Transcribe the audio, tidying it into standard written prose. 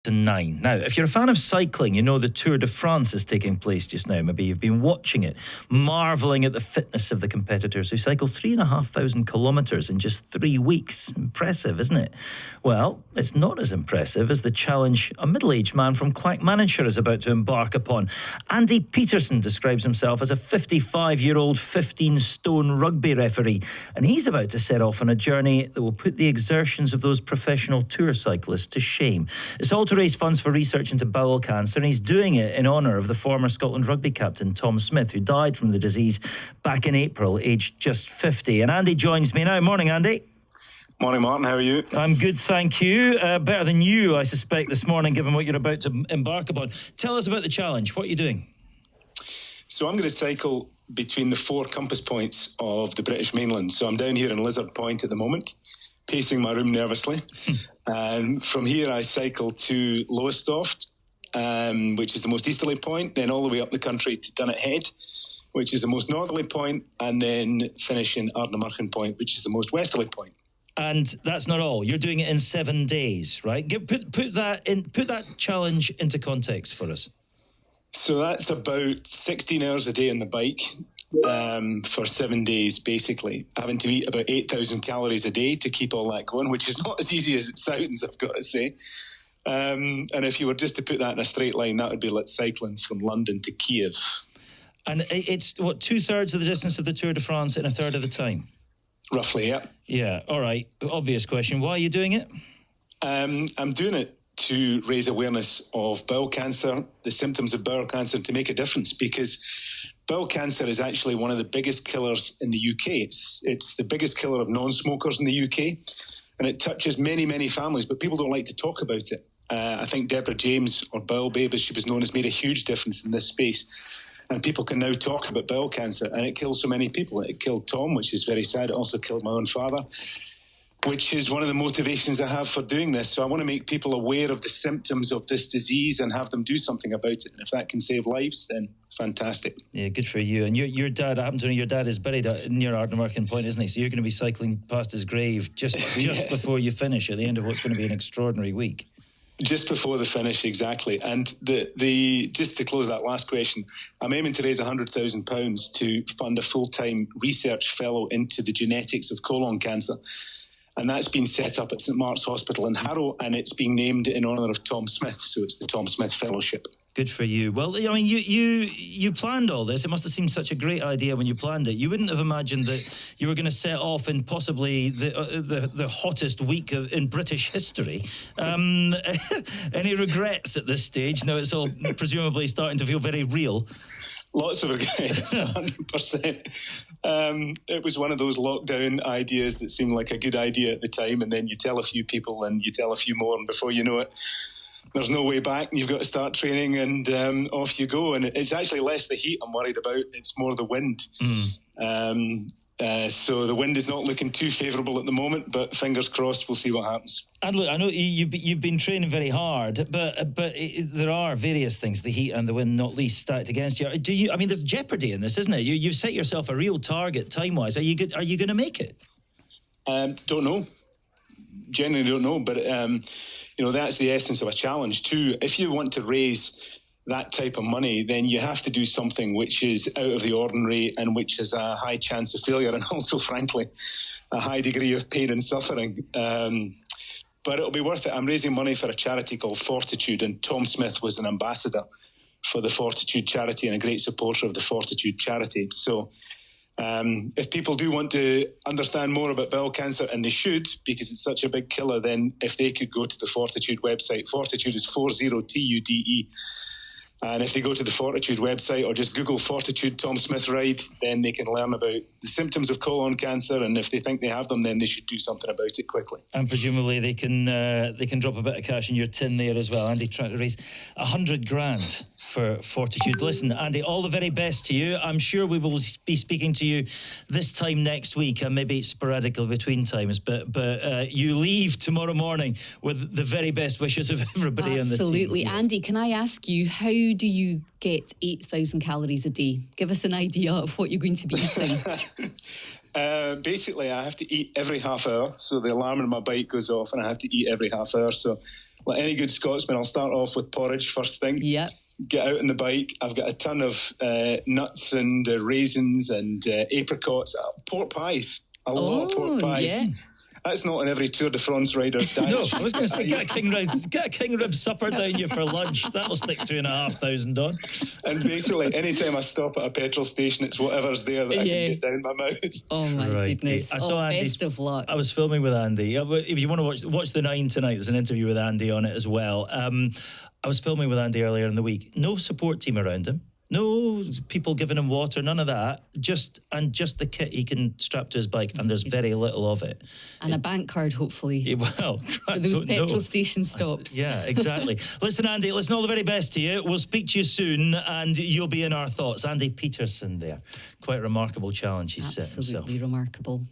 9. Now, if you're a fan of cycling, you know the Tour de France is taking place just now. Maybe you've been watching it, marvelling at the fitness of the competitors who cycle 3,500 kilometres in just 3 weeks. Impressive, isn't it? Well, it's not as impressive as the challenge a middle-aged man from Clackmannanshire is about to embark upon. Andy Peterson describes himself as a 55-year-old 15-stone rugby referee, and he's about to set off on a journey that will put the exertions of those professional tour cyclists to shame. It's all to raise funds for research into bowel cancer, and he's doing it in honour of the former Scotland rugby captain Tom Smith, who died from the disease back in April, aged just 50. And Andy joins me now. Morning, Andy. Morning, Martin. How are you? I'm good, thank you. Better than you, I suspect, this morning, given what you're about to embark upon. Tell us about the challenge. What are you doing? So I'm going to cycle between the 4 compass points of the British mainland. So I'm down here in Lizard Point at the moment, pacing my room nervously. And from here I cycle to Lowestoft, which is the most easterly point, then all the way up the country to Dunnet Head, which is the most northerly point, and then finish in Ardnamurchan Point, which is the most westerly point. And that's not all. You're doing it in 7 days, right? Put that challenge into context for us. So that's about 16 hours a day on the bike. For 7 days, basically, having to eat about 8,000 calories a day to keep all that going, which is not as easy as it sounds, I've got to say. And if you were just to put that in a straight line, that would be like cycling from London to Kiev. And it's, what, 2/3 of the distance of the Tour de France in a third of the time? Roughly, yeah. Yeah, all right. Obvious question. Why are you doing it? I'm doing it to raise awareness of bowel cancer, the symptoms of bowel cancer, to make a difference, because bowel cancer is actually one of the biggest killers in the UK. It's the biggest killer of non-smokers in the UK, and it touches many, many families, but people don't like to talk about it. I think Deborah James, or Bowel Babe as she was known, has made a huge difference in this space, and people can now talk about bowel cancer, and it kills so many people. It killed Tom, which is very sad. It also killed my own father, which is one of the motivations I have for doing this. So I want to make people aware of the symptoms of this disease and have them do something about it. And if that can save lives, then fantastic. Yeah, good for you. And your dad, I happen to know your dad is buried near Ardnamurchan Point, isn't he? So you're going to be cycling past his grave just before you finish at the end of what's going to be an extraordinary week. Just before the finish, exactly. And the just to close that last question, I'm aiming to raise £100,000 to fund a full-time research fellow into the genetics of colon cancer. And that's been set up at St Mark's Hospital in Harrow, and it's being named in honour of Tom Smith. So it's the Tom Smith Fellowship. Good for you. Well, I mean, you planned all this. It must have seemed such a great idea when you planned it. You wouldn't have imagined that you were going to set off in possibly the hottest week in British history. Any regrets at this stage? Now it's all presumably starting to feel very real. Lots of regrets, 100%. It was one of those lockdown ideas that seemed like a good idea at the time, and then you tell a few people and you tell a few more, and before you know it, there's no way back, and you've got to start training, and off you go. And it's actually less the heat I'm worried about, it's more the wind. So the wind is not looking too favourable at the moment, but fingers crossed, we'll see what happens. And look, I know you've been training very hard, but there are various things, the heat and the wind not least, stacked against you. I mean, there's jeopardy in this, isn't it? You've set yourself a real target time-wise. Are you going to make it? Don't know. Genuinely don't know, but that's the essence of a challenge too. If you want to raise that type of money, then you have to do something which is out of the ordinary and which has a high chance of failure, and also, frankly, a high degree of pain and suffering. But it'll be worth it. I'm raising money for a charity called Fortitude, and Tom Smith was an ambassador for the Fortitude charity and a great supporter of the Fortitude charity. So if people do want to understand more about bowel cancer, and they should, because it's such a big killer, then if they could go to the Fortitude website. Fortitude is 40TUDE. And if they go to the Fortitude website or just Google Fortitude Tom Smith Ride, then they can learn about the symptoms of colon cancer, and if they think they have them, then they should do something about it quickly. And presumably they can drop a bit of cash in your tin there as well. Andy, trying to raise $100,000 for Fortitude. Listen, Andy, all the very best to you. I'm sure we will be speaking to you this time next week, and maybe sporadically between times, but you leave tomorrow morning with the very best wishes of everybody on the team. Absolutely. Andy, can I ask you, how do you get 8,000 calories a day? Give us an idea of what you're going to be eating. Basically, I have to eat every half hour. So the alarm on my bike goes off and I have to eat every half hour. So like any good Scotsman, I'll start off with porridge first thing. Yeah. Get out on the bike. I've got a ton of nuts and raisins and apricots. Pork pies. A lot of pork pies. Yeah. That's not on every Tour de France rider's diet. No, I was going to say, get a king rib supper down you for lunch. That'll stick 2,500 on. And basically, anytime I stop at a petrol station, it's whatever's there that I can get down my mouth. Oh my goodness. I saw Andy. Best of luck. I was filming with Andy. If you want to watch the 9 tonight, there's an interview with Andy on it as well. I was filming with Andy earlier in the week. No support team around him. No people giving him water, none of that. Just the kit he can strap to his bike, and there's very little of it. And a bank card, hopefully. Well, for those petrol station stops. Yeah, exactly. Listen, Andy, listen, all the very best to you. We'll speak to you soon, and you'll be in our thoughts. Andy Peterson there. Quite a remarkable challenge he's set himself. Absolutely remarkable.